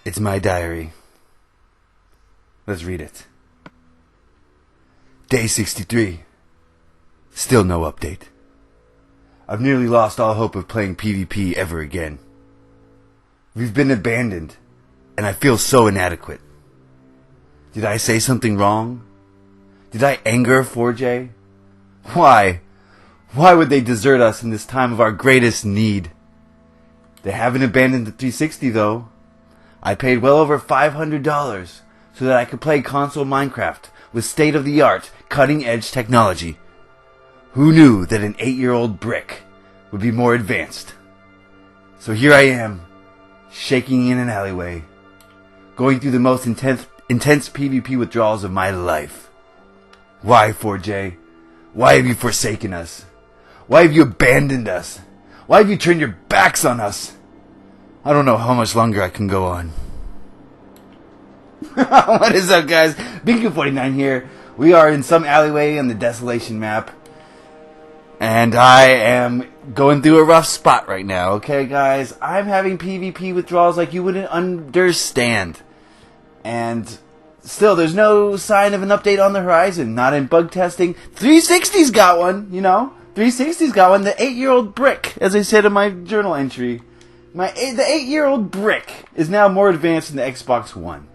It's my diary. Let's read it. Day 63. Still no update. I've nearly lost all hope of playing PvP ever again. We've been abandoned, and I feel so inadequate. Did I say something wrong? Did I anger 4J? Why? Why would they desert us in this time of our greatest need? They haven't abandoned the 360 though. I paid well over $500 so that I could play console Minecraft with state-of-the-art, cutting-edge technology. Who knew that an 8-year-old brick would be more advanced? So here I am, shaking in an alleyway, going through the most intense PvP withdrawals of my life. Why, 4J? Why have you forsaken us? Why have you abandoned us? Why have you turned your backs on us? I don't know how much longer I can go on. What is up, guys? Beancrew49 here. We are in some alleyway on the Desolation map. And I am going through a rough spot right now, okay, guys? I'm having PvP withdrawals like you wouldn't understand. And still, there's no sign of an update on the horizon. Not in bug testing. 360's got one, you know? 360's got one. The 8-year-old brick, as I said in my journal entry. The 8-year-old brick is now more advanced than the Xbox One.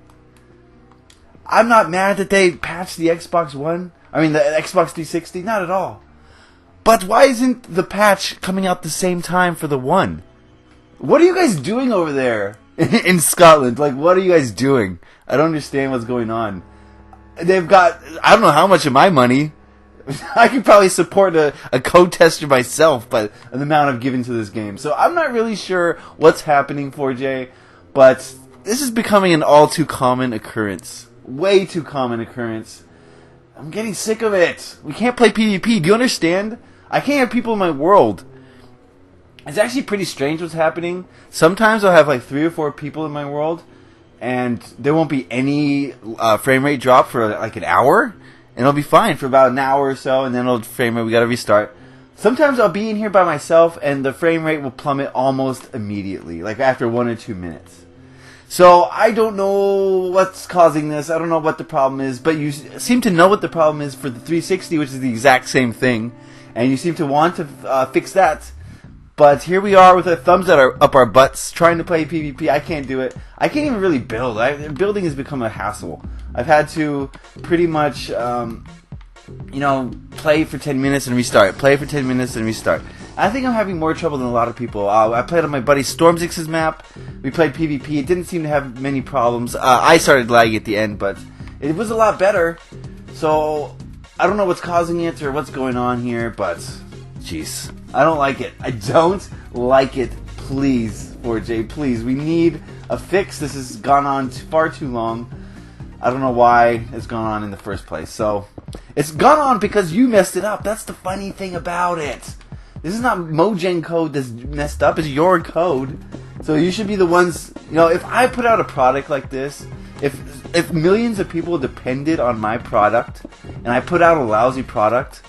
I'm not mad that they patched the Xbox One. I mean, the Xbox 360. Not at all. But why isn't the patch coming out the same time for the One? What are you guys doing over there in Scotland? Like, what are you guys doing? I don't understand what's going on. They've got, I don't know how much of my money. I could probably support a code tester myself, but the amount I've given to this game. So I'm not really sure what's happening, 4J, but this is becoming an all too common occurrence. Way too common occurrence. I'm getting sick of it. We can't play PvP. Do you understand? I can't have people in my world. It's actually pretty strange what's happening. Sometimes I'll have like 3 or 4 people in my world, and there won't be any frame rate drop for like an hour. And it'll be fine for about an hour or so, and then it'll frame rate, we gotta restart. Sometimes I'll be in here by myself, and the frame rate will plummet almost immediately, like after 1 or 2 minutes. So I don't know what's causing this, I don't know what the problem is, but you seem to know what the problem is for the 360, which is the exact same thing, and you seem to want to fix that. But here we are with our thumbs up our butts, trying to play PvP. I can't do it. I can't even really build. Building has become a hassle. I've had to pretty much, play for 10 minutes and restart. Play for 10 minutes and restart. I think I'm having more trouble than a lot of people. I played on my buddy Stormzix's map. We played PvP. It didn't seem to have many problems. I started lagging at the end, but it was a lot better. So I don't know what's causing it or what's going on here, but jeez. I don't like it. I don't like it. Please, 4J, please. We need a fix. This has gone on far too long. I don't know why it's gone on in the first place. So, it's gone on because you messed it up. That's the funny thing about it. This is not Mojang code that's messed up. It's your code. So you should be the ones, if I put out a product like this, if millions of people depended on my product, and I put out a lousy product,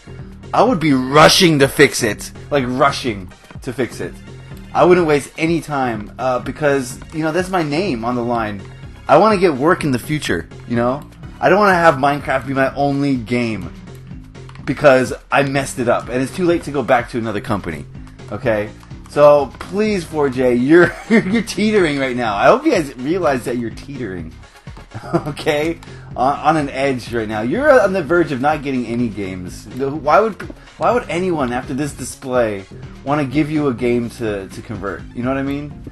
I would be rushing to fix it. Like, rushing to fix it. I wouldn't waste any time, because, that's my name on the line. I want to get work in the future, I don't want to have Minecraft be my only game, because I messed it up, and it's too late to go back to another company, okay? So, please, 4J, you're teetering right now. I hope you guys realize that you're teetering. Okay, on an edge right now. You're on the verge of not getting any games. Why would anyone after this display want to give you a game to convert? You know what I mean?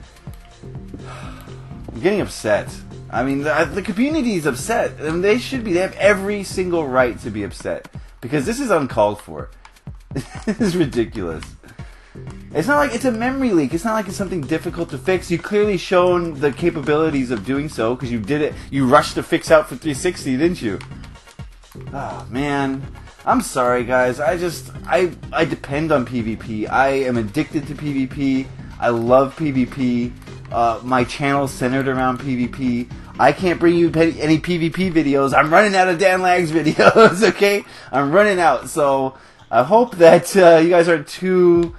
I'm getting upset. I mean, the community is upset, and they should be. They have every single right to be upset because this is uncalled for. This is ridiculous. It's not like it's a memory leak. It's not like it's something difficult to fix. You've clearly shown the capabilities of doing so because you did it. You rushed to fix out for 360, didn't you? Oh, man. I'm sorry, guys. I depend on PvP. I am addicted to PvP. I love PvP. My channel's centered around PvP. I can't bring you any PvP videos. I'm running out of Dan Lags videos, okay? I'm running out. So I hope that you guys aren't too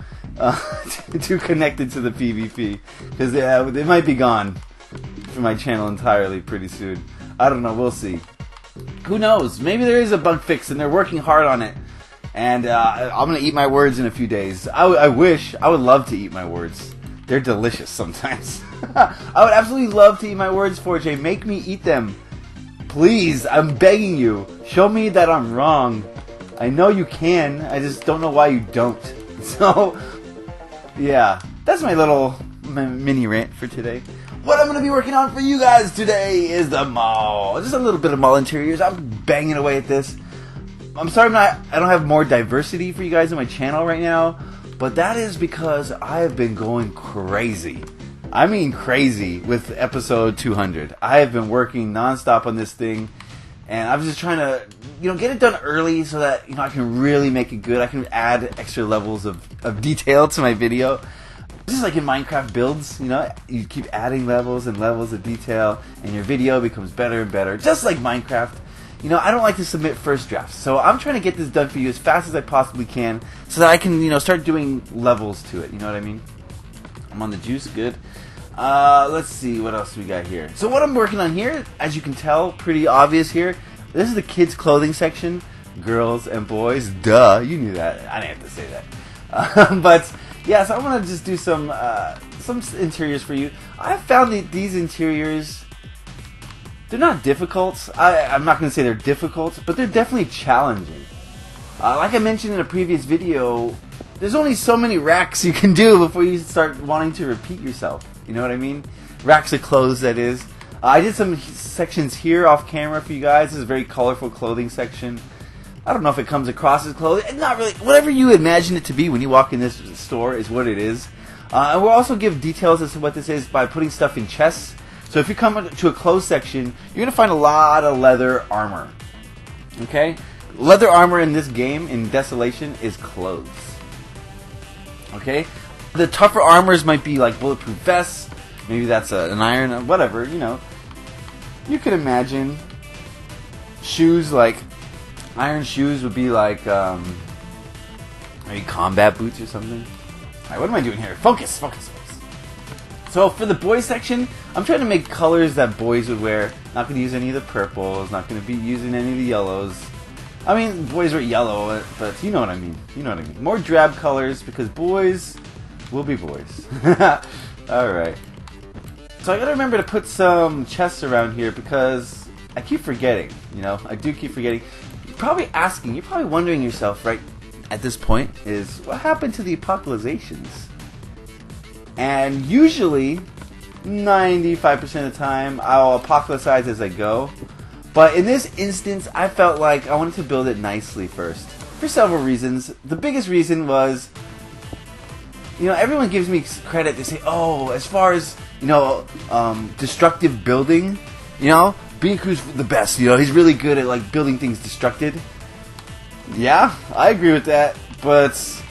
connected to the PvP, because they might be gone from my channel entirely pretty soon. I don't know, we'll see. Who knows? Maybe there is a bug fix and they're working hard on it. And I'm going to eat my words in a few days. I would love to eat my words. They're delicious sometimes. I would absolutely love to eat my words, 4J. Make me eat them. Please, I'm begging you. Show me that I'm wrong. I know you can. I just don't know why you don't. So, yeah. That's my little mini rant for today. What I'm going to be working on for you guys today is the mall. Just a little bit of mall interiors. I'm banging away at this. I'm sorry I don't have more diversity for you guys on my channel right now, but that is because I have been going crazy. I mean crazy with episode 200. I have been working nonstop on this thing, and I'm just trying to, get it done early so that, I can really make it good. I can add extra levels of detail to my video. Just like in Minecraft builds, you keep adding levels and levels of detail, and your video becomes better and better, just like Minecraft. I don't like to submit first drafts, so I'm trying to get this done for you as fast as I possibly can so that I can, start doing levels to it, you know what I mean? I'm on the juice, good. Let's see, what else we got here? So what I'm working on here, as you can tell, pretty obvious here, this is the kids' clothing section, girls and boys, duh, you knew that, I didn't have to say that. But, yeah, so I'm going to just do some interiors for you. I found that these interiors, they're not difficult. I'm not going to say they're difficult, but they're definitely challenging. Like I mentioned in a previous video, there's only so many racks you can do before you start wanting to repeat yourself. You know what I mean? Racks of clothes, that is. I did some sections here off camera for you guys. This is a very colorful clothing section. I don't know if it comes across as clothing. It's not really. Whatever you imagine it to be when you walk in this store is what it is. And we'll also give details as to what this is by putting stuff in chests. So if you come to a clothes section, you're going to find a lot of leather armor. Okay? Leather armor in this game, in Desolation, is clothes. Okay? The tougher armors might be like bulletproof vests. Maybe that's an iron, whatever, You could imagine shoes like, iron shoes would be like, maybe combat boots or something. Alright, what am I doing here? Focus. So for the boys section, I'm trying to make colors that boys would wear. Not going to use any of the purples, not going to be using any of the yellows. I mean, boys wear yellow, but you know what I mean. More drab colors, because boys will be boys. Alright. So I gotta remember to put some chests around here, because I keep forgetting, I do keep forgetting. You're probably wondering yourself, right, at this point, is what happened to the apocalypsations? And usually, 95% of the time, I'll apocalypsize as I go. But in this instance, I felt like I wanted to build it nicely first. For several reasons. The biggest reason was, everyone gives me credit. They say, oh, as far as, destructive building, Beancrew's the best. He's really good at, building things destructed. Yeah, I agree with that. But,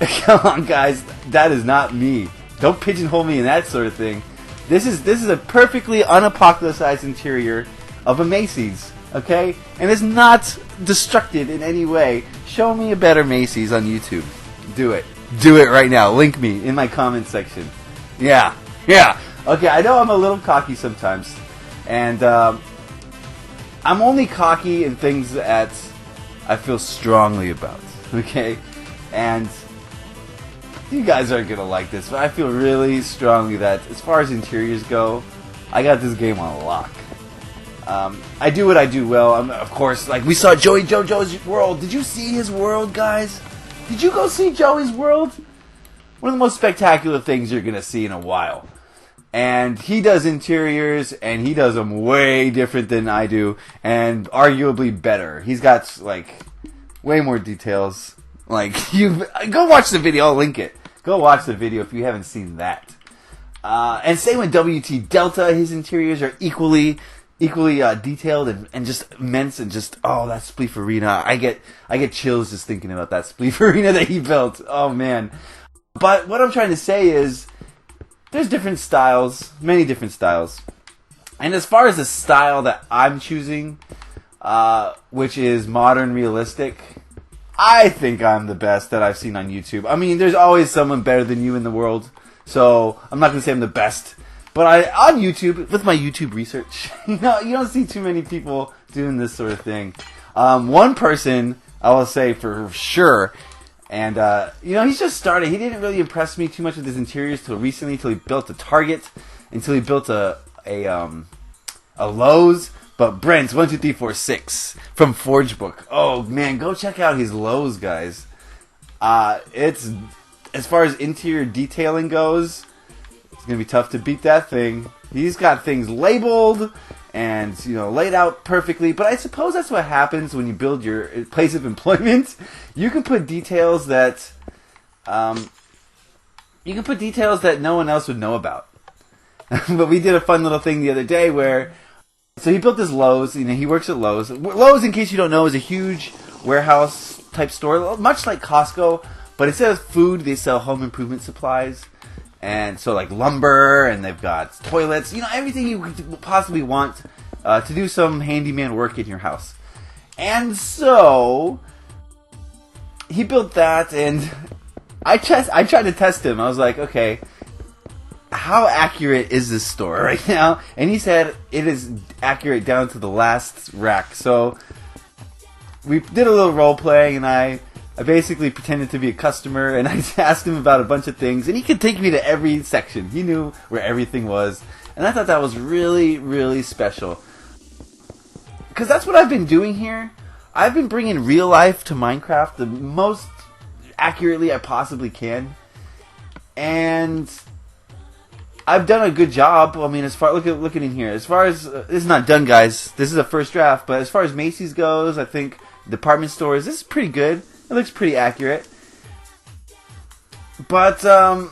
come on, guys. That is not me. Don't pigeonhole me in that sort of thing. This is a perfectly unapocalypsized interior of a Macy's, okay? And it's not destructed in any way. Show me a better Macy's on YouTube. Do it. Do it right now. Link me in my comment section. Yeah. Okay, I know I'm a little cocky sometimes. And I'm only cocky in things that I feel strongly about, okay? And you guys aren't going to like this, but I feel really strongly that as far as interiors go, I got this game on lock. I do what I do well. Of course, like we saw JoJo's world. Did you see his world, guys? Did you go see Joey's world? One of the most spectacular things you're going to see in a while. And he does interiors, and he does them way different than I do, and arguably better. He's got, way more details. Go watch the video, I'll link it. Go watch the video if you haven't seen that. And same with WT Delta, his interiors are equally detailed and just immense, and just, that Spleef Arena. I get chills just thinking about that Spleef Arena that he built. Oh man. But what I'm trying to say is, there's different styles, many different styles. And as far as the style that I'm choosing, which is modern realistic, I think I'm the best that I've seen on YouTube. I mean, there's always someone better than you in the world, so I'm not going to say I'm the best. But on YouTube, with my YouTube research, you don't see too many people doing this sort of thing. One person, I will say for sure, and he's just started. He didn't really impress me too much with his interiors till recently, till he built a Target, until he built a Lowe's. But Brent's 12346 from Forgebook. Oh man, go check out his Lowe's, guys. It's, as far as interior detailing goes, it's gonna be tough to beat that thing. He's got things labeled and laid out perfectly. But I suppose that's what happens when you build your place of employment. You can put details that no one else would know about. But we did a fun little thing the other day where. So he built this Lowe's. He works at Lowe's. Lowe's, in case you don't know, is a huge warehouse type store, much like Costco. But instead of food, they sell home improvement supplies, and so like lumber, and they've got toilets. Everything you could possibly want to do some handyman work in your house. And so he built that, and I tried to test him. I was like, okay, how accurate is this store right now? And he said it is accurate down to the last rack. So we did a little role playing, and I basically pretended to be a customer, and I asked him about a bunch of things, and he could take me to every section. He knew where everything was, and I thought that was really, really special. Because that's what I've been doing here. I've been bringing real life to Minecraft the most accurately I possibly can, and I've done a good job. I mean, look at in here. As far as this is not done, guys. This is a first draft. But as far as Macy's goes, I think department stores, this is pretty good. It looks pretty accurate. But I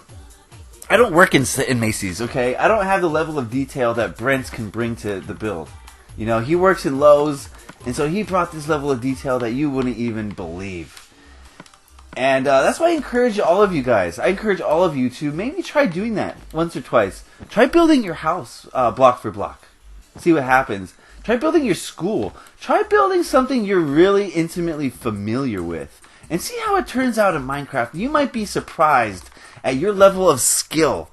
don't work in Macy's. Okay, I don't have the level of detail that Brent can bring to the build. He works in Lowe's, and so he brought this level of detail that you wouldn't even believe. And that's why I encourage all of you guys. I encourage all of you to maybe try doing that once or twice. Try building your house block for block. See what happens. Try building your school. Try building something you're really intimately familiar with. And see how it turns out in Minecraft. You might be surprised at your level of skill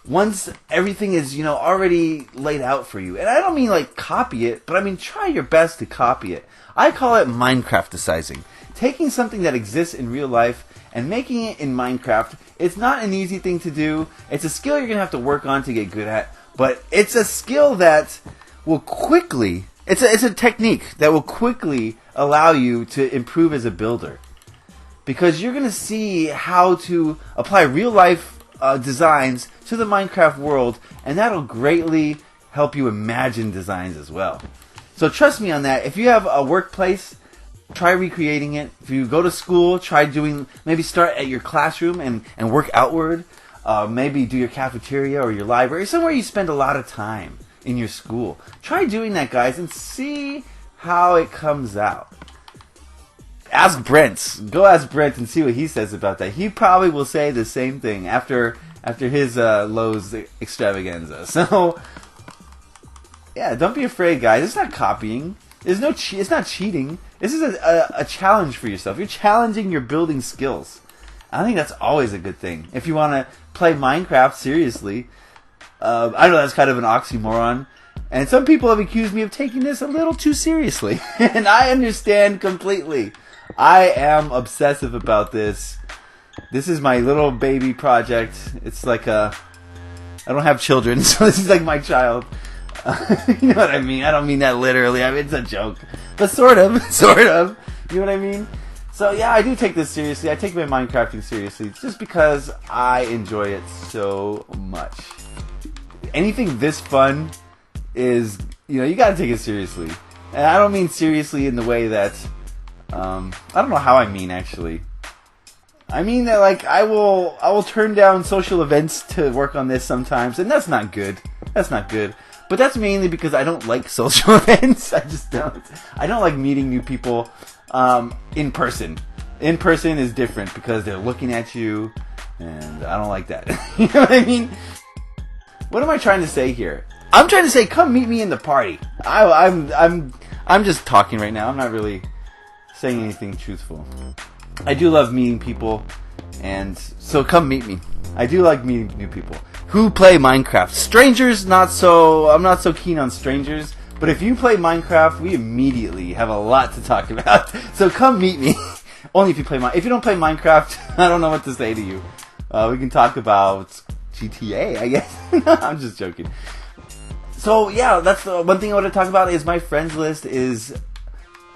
once everything is, already laid out for you. And I don't mean like copy it, but I mean try your best to copy it. I call it Minecrafticizing. Taking something that exists in real life and making it in Minecraft. It's not an easy thing to do. It's a skill you're going to have to work on to get good at. But it's a skill that will quickly, it's a technique that will quickly allow you to improve as a builder. Because you're going to see how to apply real life designs to the Minecraft world. And that'll greatly help you imagine designs as well. So trust me on that. If you have a workplace, try recreating it. If you go to school, maybe start at your classroom and work outward. Maybe do your cafeteria or your library, somewhere you spend a lot of time in your school. Try doing that, guys, and see how it comes out. Ask Brent. Go ask Brent and see what he says about that. He probably will say the same thing after his Lowe's extravaganza. So, yeah, don't be afraid, guys. It's not copying. It's not cheating. This is a challenge for yourself. You're challenging your building skills. I think that's always a good thing. If you want to play Minecraft seriously, I know that's kind of an oxymoron, and some people have accused me of taking this a little too seriously, and I understand completely. I am obsessive about this. This is my little baby project. It's like I don't have children, so this is like my child. You know what I mean? I don't mean that literally. I mean, it's a joke. But sort of. You know what I mean? So yeah, I do take this seriously. I take my Minecrafting seriously just because I enjoy it so much. Anything this fun is, you gotta take it seriously. And I don't mean seriously in the way that, I don't know how I mean actually. I mean that I will turn down social events to work on this sometimes, and that's not good. But that's mainly because I don't like social events. I just don't. I don't like meeting new people in person. In person is different because they're looking at you, and I don't like that. You know what I mean? What am I trying to say here? I'm trying to say, come meet me in the party. I'm just talking right now. I'm not really saying anything truthful. I do love meeting people, and so come meet me. I do like meeting new people. who play Minecraft. Strangers, I'm not so keen on strangers. But if you play Minecraft, we immediately have a lot to talk about. So come meet me. Only if you play If you don't play Minecraft, I don't know what to say to you. We can talk about GTA, I guess. I'm just joking. So yeah, that's the one thing I want to talk about is my friends list is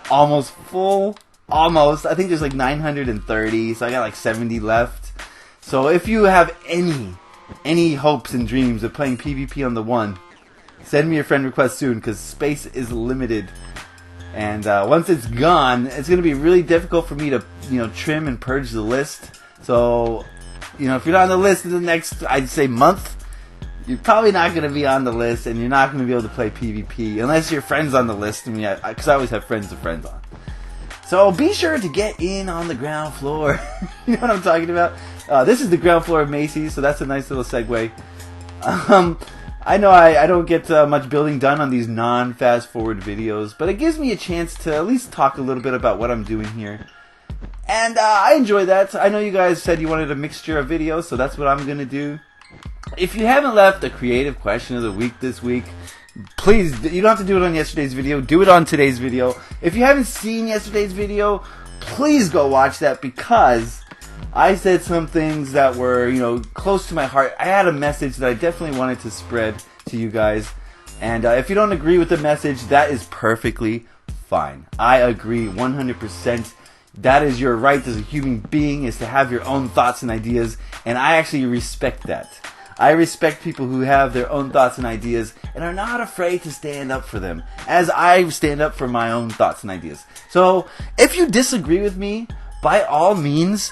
almost full. Almost. I think there's like 930, so I got like 70 left. So if you have any hopes and dreams of playing PvP on the one, send me a friend request soon, because space is limited. And once it's gone, it's going to be really difficult for me to, trim and purge the list. So, if you're not on the list in the next, I'd say, month, you're probably not going to be on the list, and you're not going to be able to play PvP, unless your friend's on the list, because I always have friends of friends on. So be sure to get in on the ground floor. You know what I'm talking about? This is the ground floor of Macy's, so that's a nice little segue. I know I don't get much building done on these non-fast forward videos, but it gives me a chance to at least talk a little bit about what I'm doing here. And I enjoy that. I know you guys said you wanted a mixture of videos, so that's what I'm going to do. If you haven't left a creative question of the week this week, please, you don't have to do it on yesterday's video, do it on today's video. If you haven't seen yesterday's video, please go watch that, because I said some things that were, close to my heart. I had a message that I definitely wanted to spread to you guys. And if you don't agree with the message, that is perfectly fine. I agree 100%. That is your right as a human being, is to have your own thoughts and ideas. And I actually respect that. I respect people who have their own thoughts and ideas and are not afraid to stand up for them, as I stand up for my own thoughts and ideas. So if you disagree with me, by all means,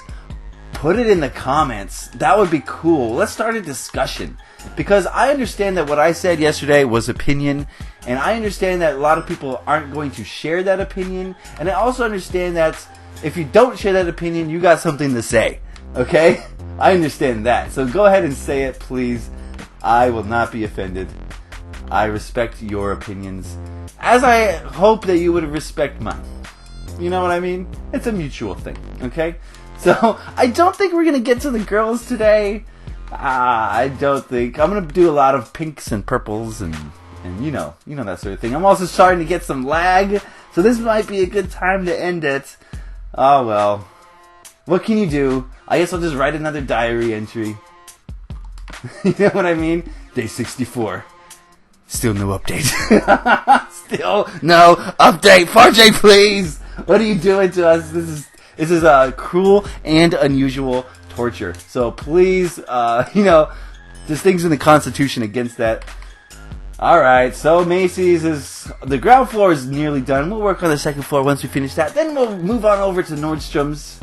put it in the comments. That would be cool. Let's start a discussion. Because I understand that what I said yesterday was opinion. And I understand that a lot of people aren't going to share that opinion. And I also understand that if you don't share that opinion, you got something to say. Okay? I understand that. So go ahead and say it, please. I will not be offended. I respect your opinions, as I hope that you would respect mine. You know what I mean? It's a mutual thing. Okay? So, I don't think we're going to get to the girls today. I don't think. I'm going to do a lot of pinks and purples and you know that sort of thing. I'm also starting to get some lag, so this might be a good time to end it. Oh well. What can you do? I guess I'll just write another diary entry. You know what I mean? Day 64. Still no update. Still no update. 4J, please! What are you doing to us? This is cruel and unusual torture. So please, there's things in the Constitution against that. Alright, so Macy's the ground floor is nearly done. We'll work on the second floor once we finish that. Then we'll move on over to Nordstrom's.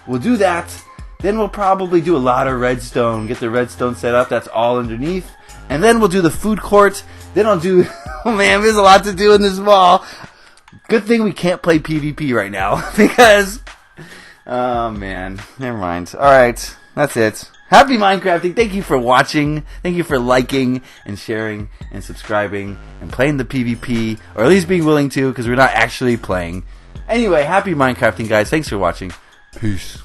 We'll do that. Then we'll probably do a lot of redstone. Get the redstone set up. That's all underneath. And then we'll do the food court. Then I'll do... Oh man, there's a lot to do in this mall. Good thing we can't play PvP right now. Because... Oh man. Never mind. Alright. That's it. Happy Minecrafting. Thank you for watching. Thank you for liking and sharing and subscribing and playing the PvP. Or at least being willing to, because we're not actually playing. Anyway, happy Minecrafting, guys. Thanks for watching. Peace.